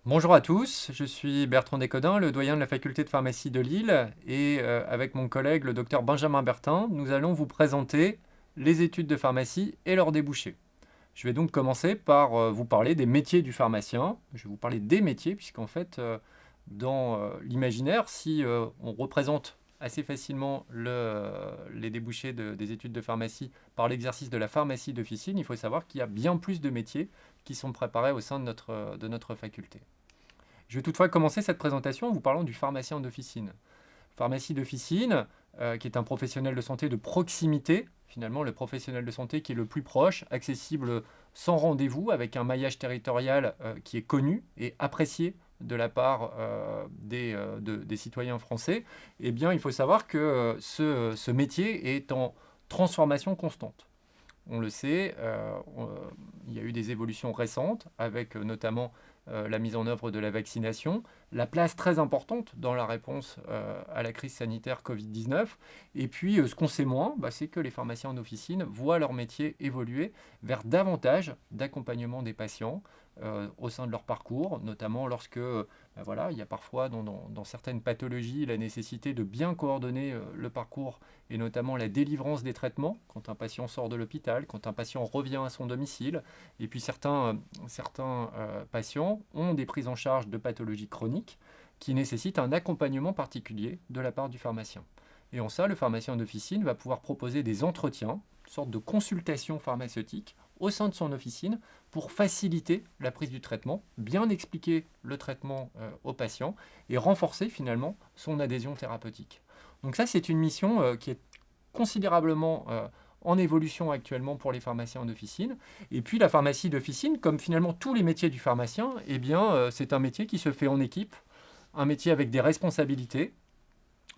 Bonjour à tous, je suis Bertrand Descodins, le doyen de la faculté de pharmacie de Lille, et avec mon collègue le docteur Benjamin Bertin, nous allons vous présenter les études de pharmacie et leurs débouchés. Je vais donc commencer par vous parler des métiers du pharmacien. Je vais vous parler des métiers, puisqu'en fait, dans l'imaginaire, si on représente assez facilement les débouchés des études de pharmacie par l'exercice de la pharmacie d'officine, il faut savoir qu'il y a bien plus de métiers qui sont préparés au sein de notre faculté. Je vais toutefois commencer cette présentation en vous parlant du pharmacien d'officine. Pharmacie d'officine, qui est un professionnel de santé de proximité, finalement le professionnel de santé qui est le plus proche, accessible sans rendez-vous, avec un maillage territorial qui est connu et apprécié de la part des citoyens français. Eh bien, il faut savoir que ce métier est en transformation constante. On le sait, il y a eu des évolutions récentes avec notamment la mise en œuvre de la vaccination, la place très importante dans la réponse à la crise sanitaire Covid-19. Et puis, ce qu'on sait moins, c'est que les pharmaciens en officine voient leur métier évoluer vers davantage d'accompagnement des patients au sein de leur parcours, notamment lorsque voilà, il y a parfois dans certaines pathologies la nécessité de bien coordonner le parcours et notamment la délivrance des traitements quand un patient sort de l'hôpital, quand un patient revient à son domicile. Et puis certains patients ont des prises en charge de pathologies chroniques qui nécessitent un accompagnement particulier de la part du pharmacien. Et en ça, le pharmacien d'officine va pouvoir proposer des entretiens, une sorte de consultation pharmaceutique au sein de son officine pour faciliter la prise du traitement, bien expliquer le traitement au patient et renforcer finalement son adhésion thérapeutique. Donc ça, c'est une mission qui est considérablement en évolution actuellement pour les pharmaciens d'officine. Et puis la pharmacie d'officine, comme finalement tous les métiers du pharmacien, eh bien, c'est un métier qui se fait en équipe, un métier avec des responsabilités,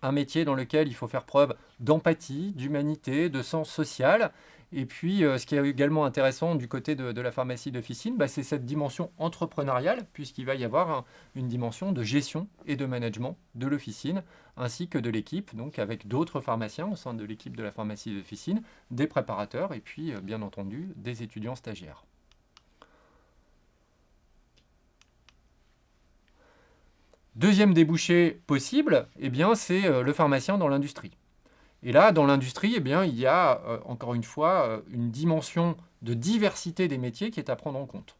un métier dans lequel il faut faire preuve d'empathie, d'humanité, de sens social. Et puis, ce qui est également intéressant du côté de la pharmacie d'officine, c'est cette dimension entrepreneuriale, puisqu'il va y avoir une dimension de gestion et de management de l'officine, ainsi que de l'équipe, donc avec d'autres pharmaciens au sein de l'équipe de la pharmacie d'officine, des préparateurs et puis, bien entendu, des étudiants stagiaires. Deuxième débouché possible, eh bien, c'est le pharmacien dans l'industrie. Et là, dans l'industrie, eh bien, il y a, encore une fois, une dimension de diversité des métiers qui est à prendre en compte.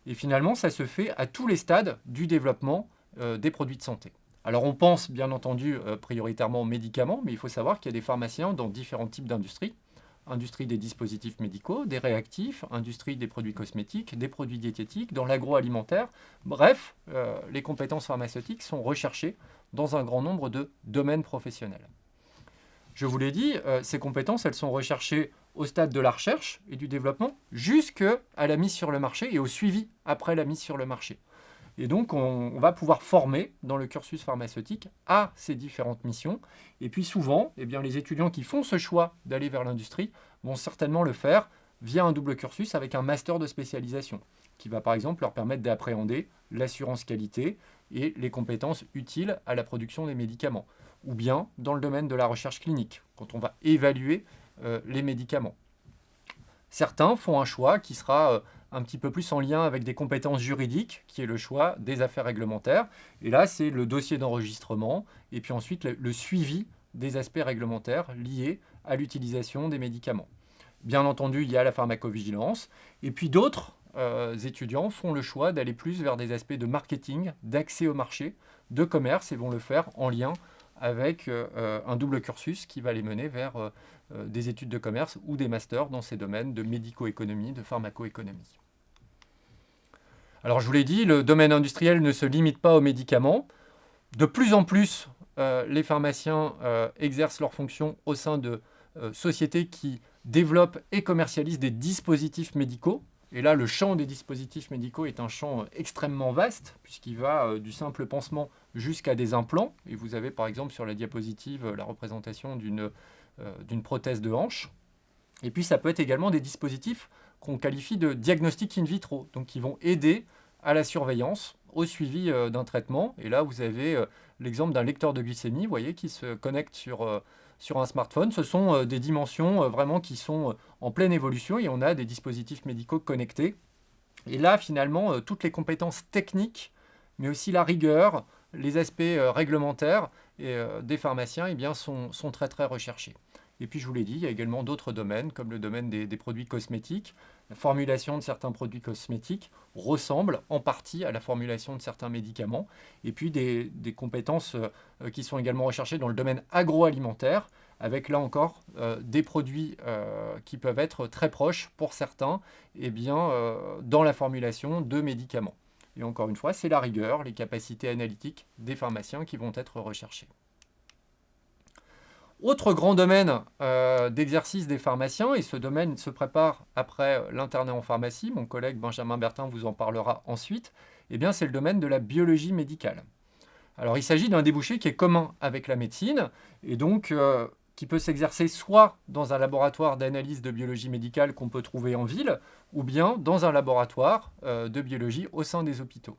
Et finalement, ça se fait à tous les stades du développement des produits de santé. Alors on pense bien entendu prioritairement aux médicaments, mais il faut savoir qu'il y a des pharmaciens dans différents types d'industries. Industrie des dispositifs médicaux, des réactifs, industrie des produits cosmétiques, des produits diététiques, dans l'agroalimentaire. Bref, les compétences pharmaceutiques sont recherchées dans un grand nombre de domaines professionnels. Je vous l'ai dit, ces compétences, elles sont recherchées au stade de la recherche et du développement jusqu'à la mise sur le marché et au suivi après la mise sur le marché. Et donc, on va pouvoir former dans le cursus pharmaceutique à ces différentes missions. Et puis souvent, eh bien, les étudiants qui font ce choix d'aller vers l'industrie vont certainement le faire via un double cursus avec un master de spécialisation, qui va par exemple leur permettre d'appréhender l'assurance qualité et les compétences utiles à la production des médicaments, ou bien dans le domaine de la recherche clinique, quand on va évaluer les médicaments. Certains font un choix qui sera un petit peu plus en lien avec des compétences juridiques, qui est le choix des affaires réglementaires. Et là, c'est le dossier d'enregistrement et puis ensuite le suivi des aspects réglementaires liés à l'utilisation des médicaments. Bien entendu, il y a la pharmacovigilance. Et puis d'autres étudiants font le choix d'aller plus vers des aspects de marketing, d'accès au marché, de commerce et vont le faire en lien avec un double cursus qui va les mener vers des études de commerce ou des masters dans ces domaines de médico-économie, de pharmaco-économie. Alors je vous l'ai dit, le domaine industriel ne se limite pas aux médicaments. De plus en plus, les pharmaciens exercent leurs fonctions au sein de sociétés qui développent et commercialisent des dispositifs médicaux. Et là, le champ des dispositifs médicaux est un champ extrêmement vaste, puisqu'il va du simple pansement jusqu'à des implants. Et vous avez par exemple sur la diapositive la représentation d'une prothèse de hanche. Et puis ça peut être également des dispositifs qu'on qualifie de diagnostic in vitro, donc qui vont aider à la surveillance, au suivi d'un traitement. Et là, vous avez l'exemple d'un lecteur de glycémie, vous voyez, qui se connecte sur un smartphone. Ce sont des dimensions vraiment qui sont en pleine évolution et on a des dispositifs médicaux connectés. Et là, finalement, toutes les compétences techniques mais aussi la rigueur, les aspects réglementaires des pharmaciens sont très très recherchés. Et puis je vous l'ai dit, il y a également d'autres domaines, comme le domaine des produits cosmétiques. La formulation de certains produits cosmétiques ressemble en partie à la formulation de certains médicaments. Et puis des compétences qui sont également recherchées dans le domaine agroalimentaire, avec là encore des produits qui peuvent être très proches pour certains dans la formulation de médicaments. Et encore une fois, c'est la rigueur, les capacités analytiques des pharmaciens qui vont être recherchées. Autre grand domaine d'exercice des pharmaciens, et ce domaine se prépare après l'internat en pharmacie, mon collègue Benjamin Bertin vous en parlera ensuite, c'est le domaine de la biologie médicale. Alors il s'agit d'un débouché qui est commun avec la médecine, et donc qui peut s'exercer soit dans un laboratoire d'analyse de biologie médicale qu'on peut trouver en ville, ou bien dans un laboratoire de biologie au sein des hôpitaux.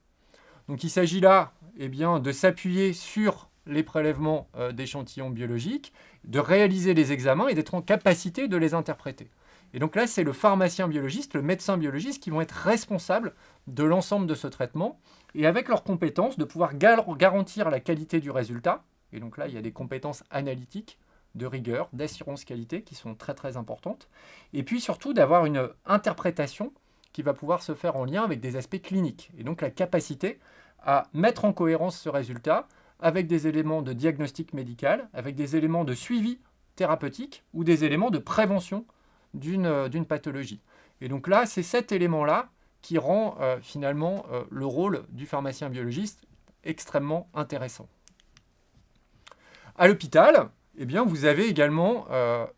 Donc il s'agit là de s'appuyer sur les prélèvements d'échantillons biologiques, de réaliser les examens et d'être en capacité de les interpréter. Et donc là, c'est le pharmacien biologiste, le médecin biologiste qui vont être responsables de l'ensemble de ce traitement et avec leurs compétences de pouvoir garantir la qualité du résultat. Et donc là, il y a des compétences analytiques, de rigueur, d'assurance qualité qui sont très très importantes. Et puis surtout d'avoir une interprétation qui va pouvoir se faire en lien avec des aspects cliniques. Et donc la capacité à mettre en cohérence ce résultat avec des éléments de diagnostic médical, avec des éléments de suivi thérapeutique ou des éléments de prévention d'une pathologie. Et donc là, c'est cet élément-là qui rend finalement le rôle du pharmacien biologiste extrêmement intéressant. À l'hôpital, vous avez également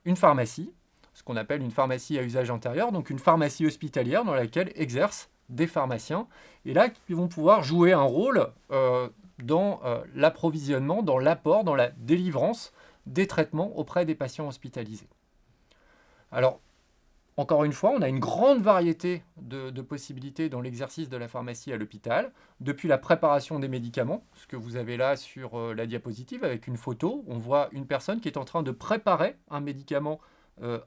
une pharmacie, ce qu'on appelle une pharmacie à usage intérieur, donc une pharmacie hospitalière dans laquelle exercent des pharmaciens, et là, qui vont pouvoir jouer un rôle dans l'approvisionnement, dans l'apport, dans la délivrance des traitements auprès des patients hospitalisés. Alors, encore une fois, on a une grande variété de possibilités dans l'exercice de la pharmacie à l'hôpital, depuis la préparation des médicaments, ce que vous avez là sur la diapositive avec une photo, on voit une personne qui est en train de préparer un médicament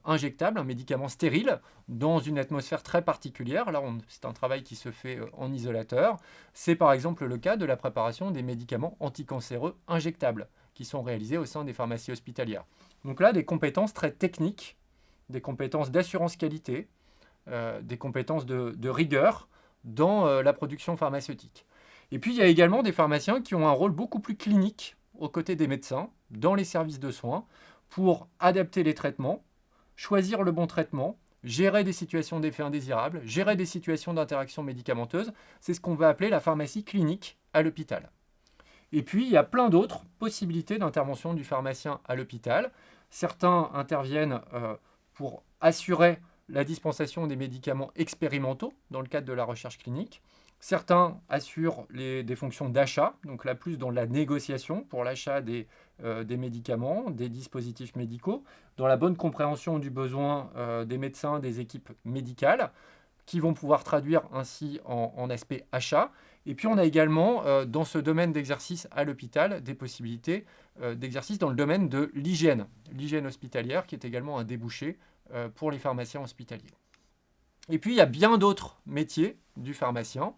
injectable, un médicament stérile, dans une atmosphère très particulière. Là, c'est un travail qui se fait en isolateur. C'est par exemple le cas de la préparation des médicaments anticancéreux injectables, qui sont réalisés au sein des pharmacies hospitalières. Donc là, des compétences très techniques, des compétences d'assurance qualité, des compétences de rigueur dans la production pharmaceutique. Et puis, il y a également des pharmaciens qui ont un rôle beaucoup plus clinique aux côtés des médecins, dans les services de soins, pour adapter les traitements, choisir le bon traitement, gérer des situations d'effets indésirables, gérer des situations d'interaction médicamenteuse. C'est ce qu'on va appeler la pharmacie clinique à l'hôpital. Et puis, il y a plein d'autres possibilités d'intervention du pharmacien à l'hôpital. Certains interviennent pour assurer la dispensation des médicaments expérimentaux dans le cadre de la recherche clinique. Certains assurent des fonctions d'achat, donc là plus dans la négociation pour l'achat des médicaments, des dispositifs médicaux, dans la bonne compréhension du besoin des médecins, des équipes médicales, qui vont pouvoir traduire ainsi en aspect achat. Et puis on a également dans ce domaine d'exercice à l'hôpital des possibilités d'exercice dans le domaine de l'hygiène hospitalière qui est également un débouché pour les pharmaciens hospitaliers. Et puis il y a bien d'autres métiers du pharmacien.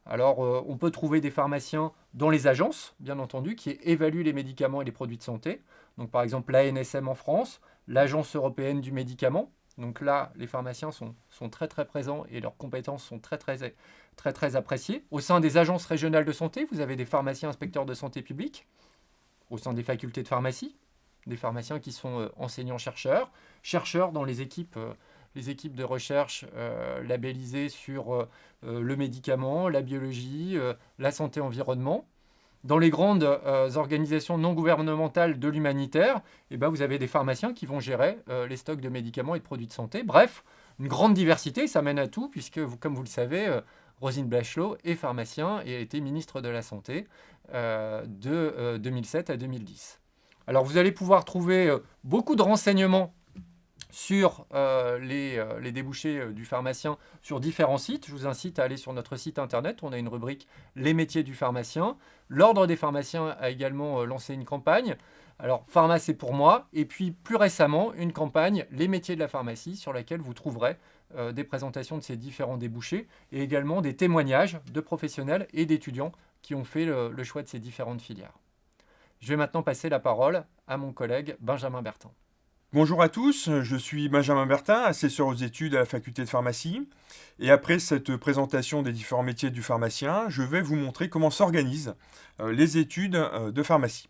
Alors on peut trouver des pharmaciens dans les agences, bien entendu, qui évaluent les médicaments et les produits de santé. Donc par exemple l'ANSM en France, l'Agence européenne du médicament. Donc là, les pharmaciens sont très très présents et leurs compétences sont très très appréciées. Au sein des agences régionales de santé, vous avez des pharmaciens inspecteurs de santé publique. Au sein des facultés de pharmacie, des pharmaciens qui sont enseignants-chercheurs, chercheurs dans les équipes de recherche labellisées sur le médicament, la biologie, la santé-environnement. Dans les grandes organisations non gouvernementales de l'humanitaire, vous avez des pharmaciens qui vont gérer les stocks de médicaments et de produits de santé. Bref, une grande diversité, ça mène à tout, puisque, comme vous le savez, Roselyne Bachelot est pharmacien et a été ministre de la Santé de 2007 à 2010. Alors, vous allez pouvoir trouver beaucoup de renseignements sur les débouchés du pharmacien sur différents sites. Je vous incite à aller sur notre site internet. On a une rubrique « Les métiers du pharmacien ». L'Ordre des pharmaciens a également lancé une campagne. Alors, Pharma, c'est pour moi. Et puis, plus récemment, une campagne « Les métiers de la pharmacie » sur laquelle vous trouverez des présentations de ces différents débouchés et également des témoignages de professionnels et d'étudiants qui ont fait le choix de ces différentes filières. Je vais maintenant passer la parole à mon collègue Benjamin Bertin. Bonjour à tous, je suis Benjamin Bertin, assesseur aux études à la faculté de pharmacie. Et après cette présentation des différents métiers du pharmacien, je vais vous montrer comment s'organisent les études de pharmacie.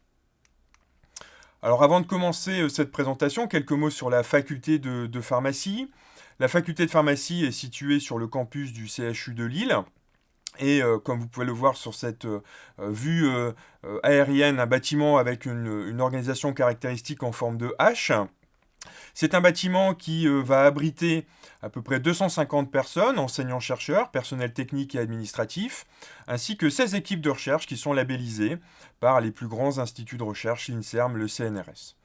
Alors avant de commencer cette présentation, quelques mots sur la faculté de pharmacie. La faculté de pharmacie est située sur le campus du CHU de Lille. Et comme vous pouvez le voir sur cette vue aérienne, un bâtiment avec une organisation caractéristique en forme de H. C'est un bâtiment qui va abriter à peu près 250 personnes, enseignants-chercheurs, personnel technique et administratif, ainsi que 16 équipes de recherche qui sont labellisées par les plus grands instituts de recherche, l'INSERM, le CNRS.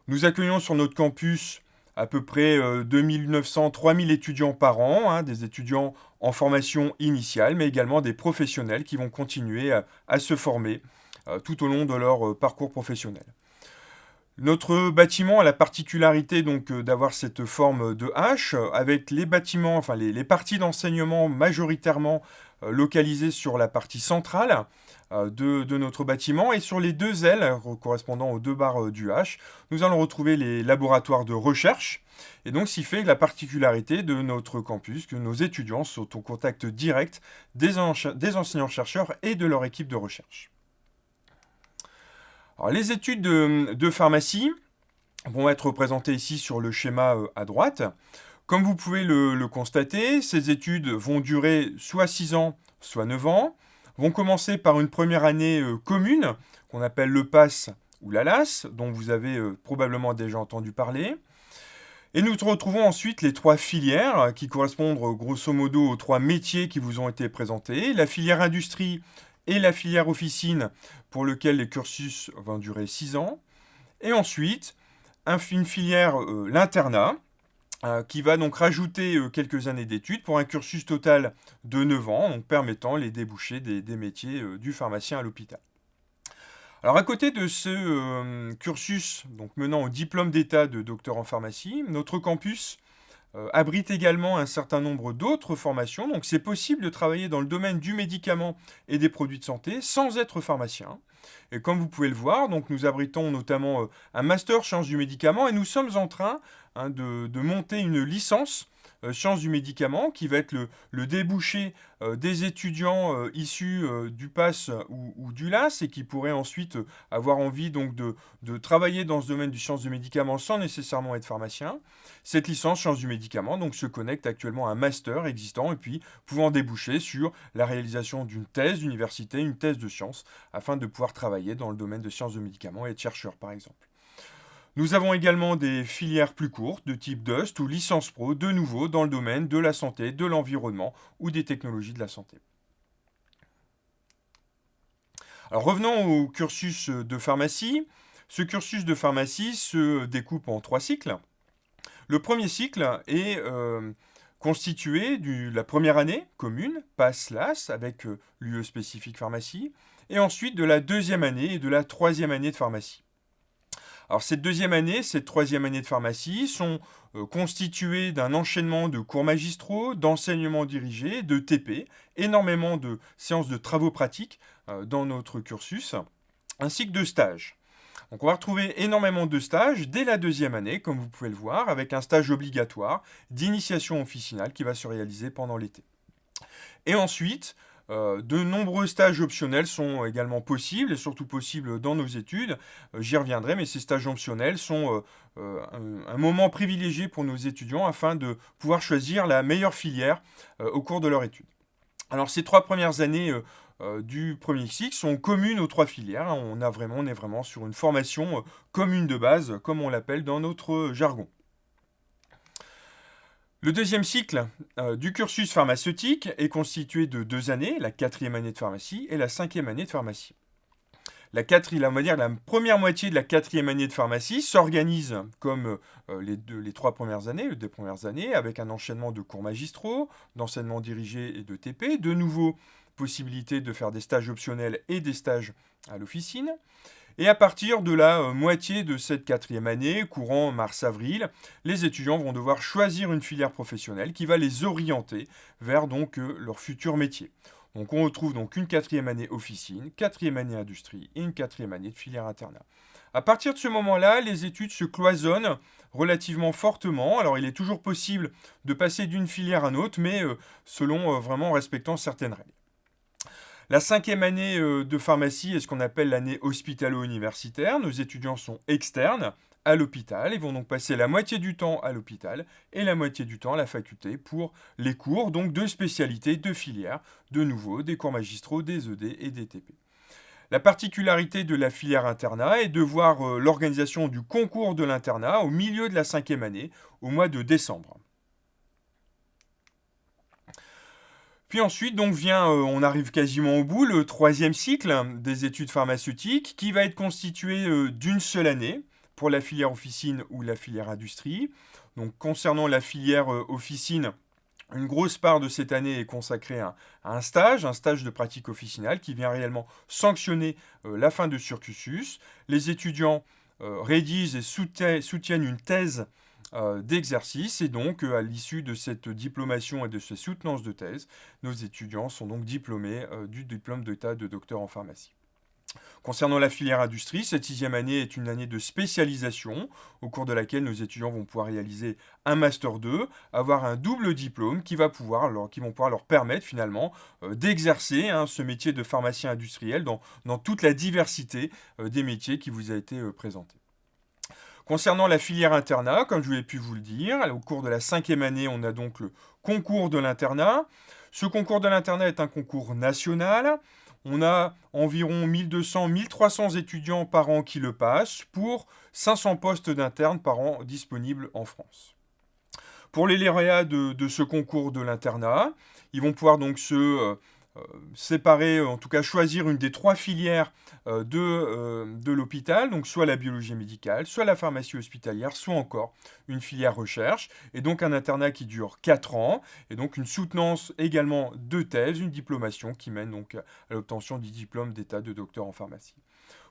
Nous accueillons sur notre campus à peu près 2900-3000 étudiants par an, des étudiants en formation initiale, mais également des professionnels qui vont continuer à se former tout au long de leur parcours professionnel. Notre bâtiment a la particularité donc d'avoir cette forme de H, avec les bâtiments, enfin les parties d'enseignement majoritairement localisées sur la partie centrale de notre bâtiment, et sur les deux ailes correspondant aux deux barres du H, nous allons retrouver les laboratoires de recherche, et donc ce qui fait la particularité de notre campus, que nos étudiants sont au contact direct des enseignants-chercheurs et de leur équipe de recherche. Alors, les études de pharmacie vont être représentées ici sur le schéma à droite. Comme vous pouvez le constater, ces études vont durer soit 6 ans, soit 9 ans, vont commencer par une première année commune, qu'on appelle le PASS ou la LAS, dont vous avez probablement déjà entendu parler. Et nous retrouvons ensuite les 3 filières qui correspondent grosso modo aux 3 métiers qui vous ont été présentés. La filière industrie et la filière officine, pour lequel les cursus vont durer 6 ans. Et ensuite, une filière, l'internat, qui va donc rajouter quelques années d'études pour un cursus total de 9 ans, donc permettant les débouchés des métiers du pharmacien à l'hôpital. Alors à côté de ce cursus donc menant au diplôme d'état de docteur en pharmacie, notre campus abrite également un certain nombre d'autres formations. Donc c'est possible de travailler dans le domaine du médicament et des produits de santé sans être pharmacien. Et comme vous pouvez le voir, donc nous abritons notamment un master sciences du médicament, et nous sommes en train de monter une licence sciences du médicament qui va être le débouché des étudiants issus du PASS ou du LAS, et qui pourraient ensuite avoir envie donc de travailler dans ce domaine du sciences du médicament sans nécessairement être pharmacien. Cette licence sciences du médicament donc se connecte actuellement à un master existant, et puis pouvant déboucher sur la réalisation d'une thèse d'université, une thèse de sciences, afin de pouvoir travailler dans le domaine de sciences du médicament et être chercheur par exemple. Nous avons également des filières plus courtes de type DUST ou licence pro, de nouveau dans le domaine de la santé, de l'environnement ou des technologies de la santé. Alors revenons au cursus de pharmacie. Ce cursus de pharmacie se découpe en 3 cycles. Le premier cycle est constitué de la première année commune, PASS-LAS, avec l'UE spécifique pharmacie, et ensuite de la deuxième année et de la troisième année de pharmacie. Alors cette deuxième année, cette troisième année de pharmacie sont constituées d'un enchaînement de cours magistraux, d'enseignements dirigés, de TP, énormément de séances de travaux pratiques dans notre cursus, ainsi que de stages. Donc on va retrouver énormément de stages dès la deuxième année, comme vous pouvez le voir, avec un stage obligatoire d'initiation officinale qui va se réaliser pendant l'été. Et ensuite, de nombreux stages optionnels sont également possibles, et surtout possibles dans nos études. J'y reviendrai, mais ces stages optionnels sont un moment privilégié pour nos étudiants afin de pouvoir choisir la meilleure filière au cours de leur étude. Alors ces 3 premières années du premier cycle sont communes aux 3 filières. On est vraiment sur une formation commune de base, comme on l'appelle dans notre jargon. Le deuxième cycle du cursus pharmaceutique est constitué de 2 années, la 4e année de pharmacie et la 5e année de pharmacie. La première moitié de la 4e année de pharmacie s'organise comme les 3 premières années, des premières années, avec un enchaînement de cours magistraux, d'enseignements dirigés et de TP, de nouveau possibilité de faire des stages optionnels et des stages à l'officine. Et à partir de la moitié de cette 4e année, courant mars-avril, les étudiants vont devoir choisir une filière professionnelle qui va les orienter vers donc leur futur métier. Donc on retrouve donc une 4e année officine, 4e année industrie et une 4e année de filière internat. À partir de ce moment-là, les études se cloisonnent relativement fortement. Alors il est toujours possible de passer d'une filière à une autre, mais selon vraiment en respectant certaines règles. La 5e année de pharmacie est ce qu'on appelle l'année hospitalo-universitaire. Nos étudiants sont externes à l'hôpital. Ils vont donc passer la moitié du temps à l'hôpital et la moitié du temps à la faculté pour les cours, donc de spécialités, de filières, de nouveau, des cours magistraux, des ED et des TP. La particularité de la filière internat est de voir l'organisation du concours de l'internat au milieu de la 5e année, au mois de décembre. Puis ensuite, donc on arrive quasiment au bout, le 3e cycle des études pharmaceutiques, qui va être constitué d'une seule année pour la filière officine ou la filière industrie. Donc concernant la filière officine, une grosse part de cette année est consacrée à un stage de pratique officinale qui vient réellement sanctionner la fin de ce cursus. Les étudiants rédigent et soutiennent une thèse d'exercice et donc à l'issue de cette diplomation et de cette soutenance de thèse, nos étudiants sont donc diplômés du diplôme d'état de docteur en pharmacie. Concernant la filière industrie, cette 6e année est une année de spécialisation au cours de laquelle nos étudiants vont pouvoir réaliser un Master 2, avoir un double diplôme qui vont pouvoir leur permettre finalement d'exercer ce métier de pharmacien industriel dans toute la diversité des métiers qui vous a été présenté. Concernant la filière internat, comme je l'ai pu vous le dire, au cours de la 5e année, on a donc le concours de l'internat. Ce concours de l'internat est un concours national. On a environ 1200-1300 étudiants par an qui le passent pour 500 postes d'internes par an disponibles en France. Pour les lauréats de ce concours de l'internat, ils vont pouvoir donc se séparer, en tout cas choisir une des 3 filières de l'hôpital, donc soit la biologie médicale, soit la pharmacie hospitalière, soit encore une filière recherche, et donc un internat qui dure 4 ans, et donc une soutenance également de thèse, une diplomation qui mène donc à l'obtention du diplôme d'état de docteur en pharmacie.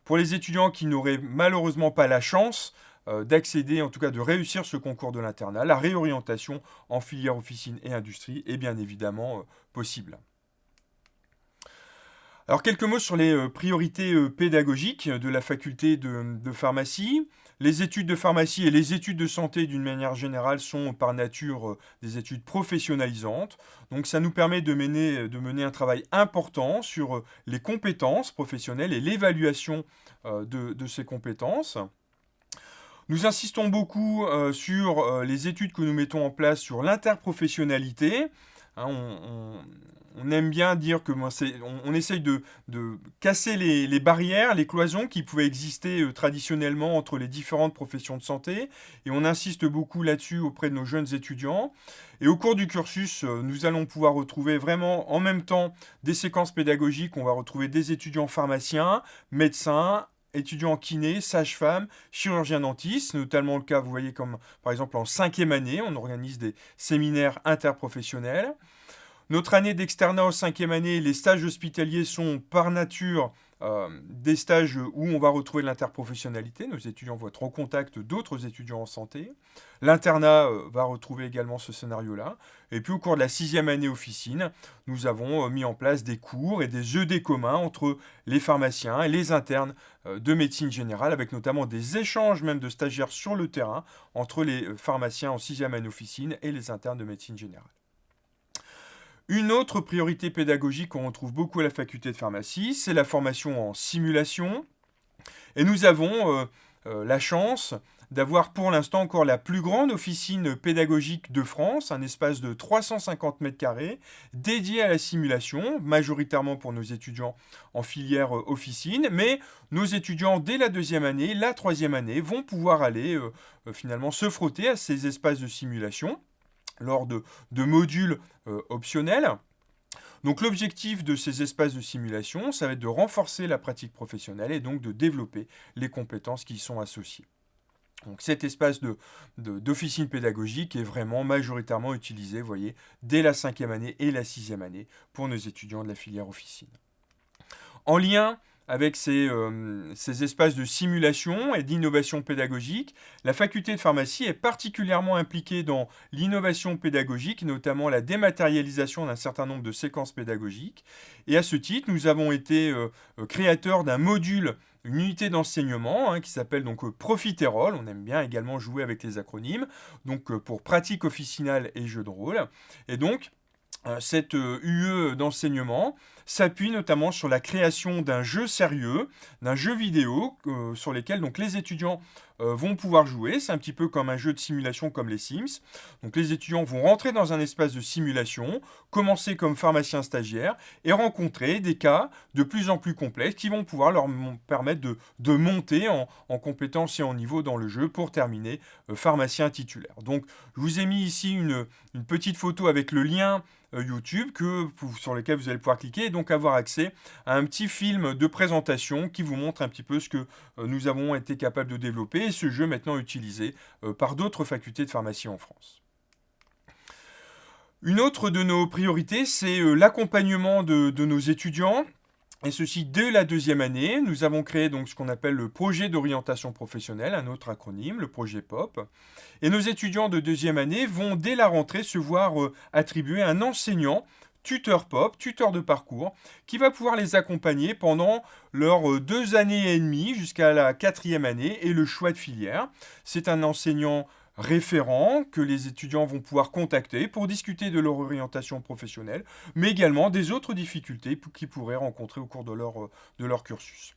Pour les étudiants qui n'auraient malheureusement pas la chance d'accéder, en tout cas de réussir ce concours de l'internat, la réorientation en filière officine et industrie est bien évidemment possible. Alors quelques mots sur les priorités pédagogiques de la faculté de pharmacie. Les études de pharmacie et les études de santé d'une manière générale sont par nature des études professionnalisantes. Donc ça nous permet de mener un travail important sur les compétences professionnelles et l'évaluation de ces compétences. Nous insistons beaucoup sur les études que nous mettons en place sur l'interprofessionnalité. On aime bien dire que on essaye de casser les barrières, les cloisons qui pouvaient exister traditionnellement entre les différentes professions de santé. Et on insiste beaucoup là-dessus auprès de nos jeunes étudiants. Et au cours du cursus, nous allons pouvoir retrouver vraiment en même temps des séquences pédagogiques. On va retrouver des étudiants pharmaciens, médecins, étudiants en kiné, sages-femmes, chirurgiens dentistes, notamment le cas, vous voyez, comme par exemple en 5e année, on organise des séminaires interprofessionnels. Notre année d'externat en 5e année, les stages hospitaliers sont par nature des stages où on va retrouver l'interprofessionnalité. Nos étudiants vont être en contact d'autres étudiants en santé. L'internat va retrouver également ce scénario-là. Et puis au cours de la 6e année officine, nous avons mis en place des cours et des ED communs entre les pharmaciens et les internes de médecine générale, avec notamment des échanges même de stagiaires sur le terrain entre les pharmaciens en 6e année officine et les internes de médecine générale. Une autre priorité pédagogique qu'on retrouve beaucoup à la faculté de pharmacie, c'est la formation en simulation. Et nous avons la chance d'avoir pour l'instant encore la plus grande officine pédagogique de France, un espace de 350 mètres carrés dédié à la simulation, majoritairement pour nos étudiants en filière officine, mais nos étudiants dès la 2e année, la 3e année vont pouvoir aller finalement se frotter à ces espaces de simulation lors de modules optionnels. Donc l'objectif de ces espaces de simulation, ça va être de renforcer la pratique professionnelle et donc de développer les compétences qui y sont associées. Donc cet espace d'officine pédagogique est vraiment majoritairement utilisé, vous voyez, dès la 5e année et la 6e année pour nos étudiants de la filière officine. En lien avec ces espaces de simulation et d'innovation pédagogique. La faculté de pharmacie est particulièrement impliquée dans l'innovation pédagogique, notamment la dématérialisation d'un certain nombre de séquences pédagogiques. Et à ce titre, nous avons été créateurs d'un module, une unité d'enseignement qui s'appelle donc Profiterole. On aime bien également jouer avec les acronymes, donc pour pratique officinale et jeu de rôle. Et donc, cette UE d'enseignement s'appuie notamment sur la création d'un jeu sérieux, d'un jeu vidéo sur lesquels donc les étudiants vont pouvoir jouer. C'est un petit peu comme un jeu de simulation comme les Sims. Donc les étudiants vont rentrer dans un espace de simulation, commencer comme pharmaciens stagiaires et rencontrer des cas de plus en plus complexes qui vont pouvoir leur permettre de monter en compétences et en niveau dans le jeu pour terminer pharmacien titulaire. Donc je vous ai mis ici une petite photo avec le lien YouTube sur lequel vous allez pouvoir cliquer et donc avoir accès à un petit film de présentation qui vous montre un petit peu ce que nous avons été capables de développer et ce jeu maintenant utilisé par d'autres facultés de pharmacie en France. Une autre de nos priorités, c'est l'accompagnement de nos étudiants. Et ceci dès la deuxième année. Nous avons créé donc ce qu'on appelle le projet d'orientation professionnelle, un autre acronyme, le projet POP. Et nos étudiants de deuxième année vont dès la rentrée se voir attribuer un enseignant, tuteur POP, tuteur de parcours, qui va pouvoir les accompagner pendant leurs 2 années et demie jusqu'à la 4e année et le choix de filière. C'est un enseignant référents que les étudiants vont pouvoir contacter pour discuter de leur orientation professionnelle, mais également des autres difficultés qu'ils pourraient rencontrer au cours de leur cursus.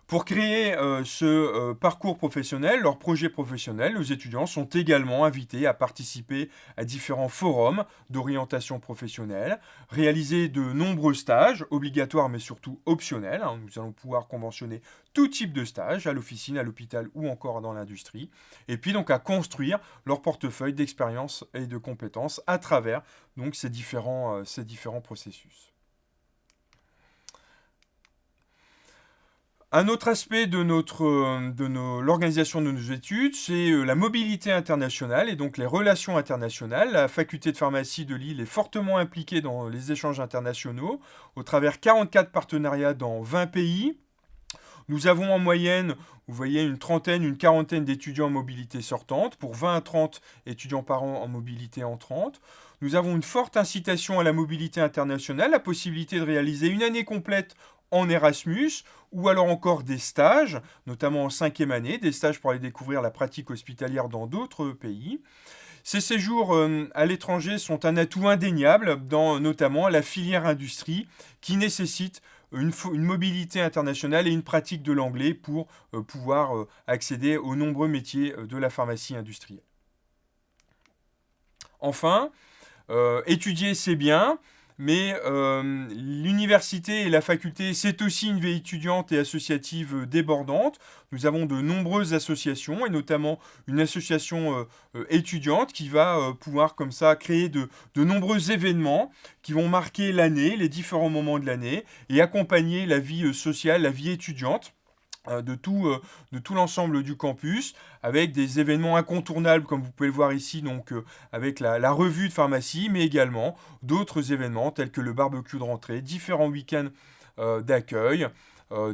Pour créer ce parcours professionnel, leur projet professionnel, les étudiants sont également invités à participer à différents forums d'orientation professionnelle, réaliser de nombreux stages, obligatoires mais surtout optionnels. Nous allons pouvoir conventionner tout type de stage, à l'officine, à l'hôpital ou encore dans l'industrie. Et puis donc à construire leur portefeuille d'expériences et de compétences à travers donc, ces différents processus. Un autre aspect de l'organisation de nos études, c'est la mobilité internationale et donc les relations internationales. La faculté de pharmacie de Lille est fortement impliquée dans les échanges internationaux au travers 44 partenariats dans 20 pays. Nous avons en moyenne, vous voyez, une quarantaine d'étudiants en mobilité sortante pour 20 à 30 étudiants par an en mobilité entrante. Nous avons une forte incitation à la mobilité internationale, la possibilité de réaliser une année complète en Erasmus, ou alors encore des stages, notamment en 5e année, des stages pour aller découvrir la pratique hospitalière dans d'autres pays. Ces séjours à l'étranger sont un atout indéniable dans notamment la filière industrie qui nécessite une mobilité internationale et une pratique de l'anglais pour pouvoir accéder aux nombreux métiers de la pharmacie industrielle. Enfin, étudier c'est bien, mais l'université et la faculté, c'est aussi une vie étudiante et associative débordante. Nous avons de nombreuses associations, et notamment une association étudiante qui va pouvoir comme ça créer de nombreux événements qui vont marquer l'année, les différents moments de l'année, et accompagner la vie sociale, la vie étudiante de tout l'ensemble du campus, avec des événements incontournables, comme vous pouvez le voir ici, donc avec la revue de pharmacie, mais également d'autres événements tels que le barbecue de rentrée, différents week-ends d'accueil,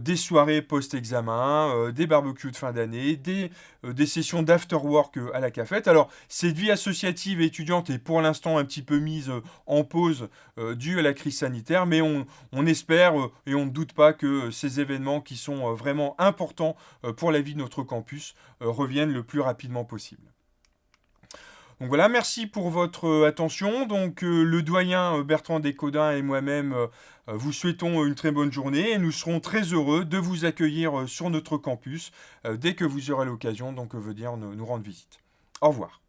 des soirées post-examen, des barbecues de fin d'année, des sessions d'after-work à la cafette. Alors, cette vie associative et étudiante est pour l'instant un petit peu mise en pause due à la crise sanitaire, mais on espère et on ne doute pas que ces événements qui sont vraiment importants pour la vie de notre campus reviennent le plus rapidement possible. Donc voilà, merci pour votre attention. Donc le doyen Bertrand Descodins et moi-même vous souhaitons une très bonne journée et nous serons très heureux de vous accueillir sur notre campus dès que vous aurez l'occasion donc venir nous rendre visite. Au revoir.